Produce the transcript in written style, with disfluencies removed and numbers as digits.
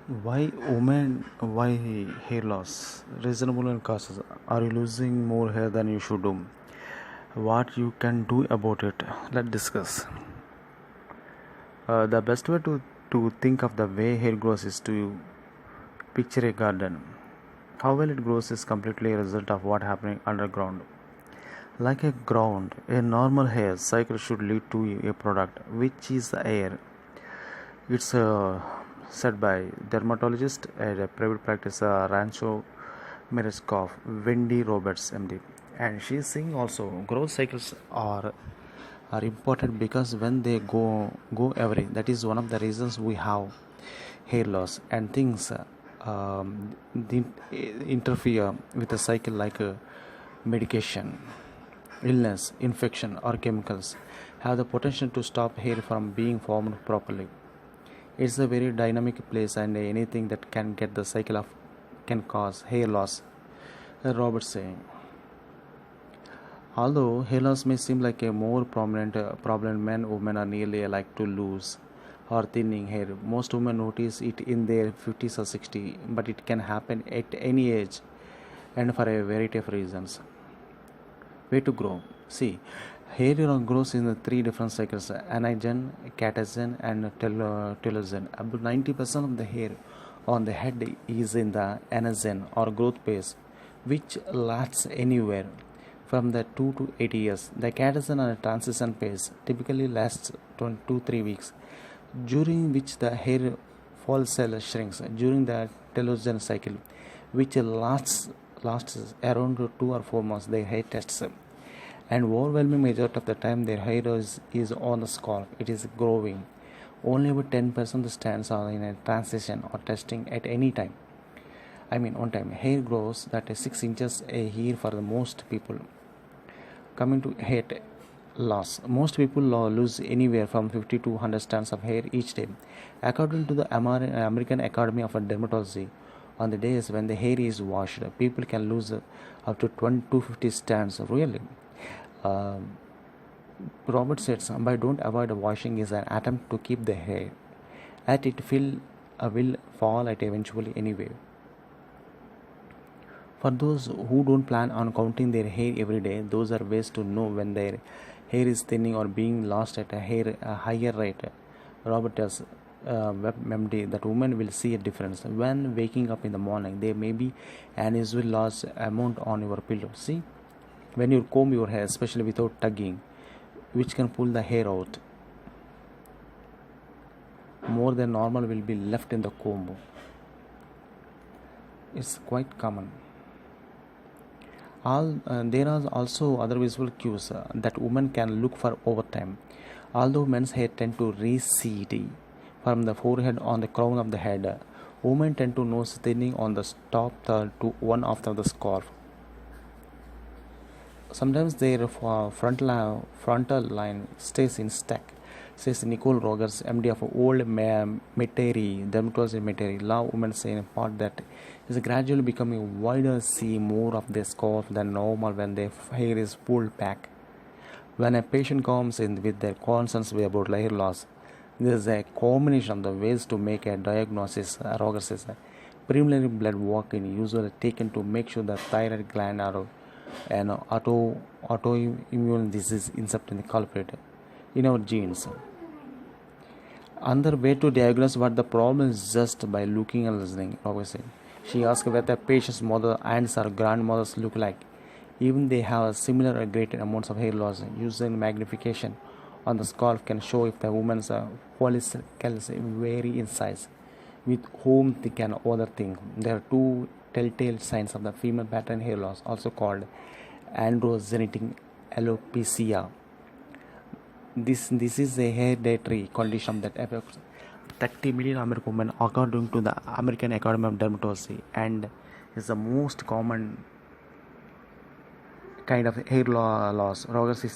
Why hair loss? Reasonable and causes. Are you losing more hair than you should do? What you can do about it? Let's discuss. The best way to think of the way hair grows is to picture a garden. How well it grows is completely a result of what happening underground. Like a ground, a normal hair cycle should lead to a product, which is the air. It's said by dermatologist at a private practice, Rancho Mireskov, Wendy Roberts, MD. And she's saying also growth cycles are important because when they go awry, that is one of the reasons we have hair loss and things interfere with the cycle like medication, illness, infection, or chemicals have the potential to stop hair from being formed properly. It's a very dynamic place, and anything that can get the cycle of can cause hair loss. Robert saying. Although hair loss may seem like a more prominent problem, men women are nearly alike to lose or thinning hair. Most women notice it in their 50s or 60s, but it can happen at any age and for a variety of reasons. Way to grow. See, hair grows in the three different cycles: anagen, catagen, and telogen. About 90% of the hair on the head is in the anagen or growth phase, which lasts anywhere from the 2 to 8 years. The catagen and transition phase typically lasts 2-3 weeks, during which the hair follicle shrinks. During the telogen cycle, which lasts around 2 or 4 months, their hair tests, and overwhelming majority of the time their hair is on the scalp. It is growing. Only about 10% of the stands are in a transition or testing at any time. On time. Hair grows that is 6 inches a year for the most people. Coming to hair loss, most people lose anywhere from 50 to 100 strands of hair each day. According to the American Academy of Dermatology, on the days when the hair is washed, people can lose up to 20 to 50 strands. Really, uh, Robert says, by don't avoid washing is an attempt to keep the hair at it will fall at eventually anyway. For those who don't plan on counting their hair every day, those are ways to know when their hair is thinning or being lost at a higher rate. Robert tells WebMD that women will see a difference when waking up in the morning. There may be an usual loss amount on your pillow. See, when you comb your hair, especially without tugging, which can pull the hair out, more than normal will be left in the comb. It's quite common. There are also other visual cues that women can look for over time. Although men's hair tend to recede from the forehead on the crown of the head, women tend to notice thinning on the top to one after the scalp. Sometimes their frontal line stays in stack, says Nicole Rogers, MD of Old Metairie, Dermatology Metairie. Law women say in part that is gradually becoming wider, see more of their scalp than normal when their hair is pulled back. When a patient comes in with their concerns about hair loss, there is a combination of the ways to make a diagnosis. Rogers says preliminary blood work is usually taken to make sure the thyroid gland are an autoimmune disease incept in the culprit in our genes. Another way to diagnose what the problem is just by looking and listening. Obviously, she asked whether the patient's mother, aunts, or grandmothers look like. Even they have similar or greater amounts of hair loss. Using magnification on the scalp can show if the woman's follicles vary in size, with whom they can other thing. There are two telltale signs of the female pattern hair loss, also called androgenetic alopecia. This is a hereditary condition that affects 30 million American women, according to the American Academy of Dermatology, and is the most common kind of hair loss. Rogers is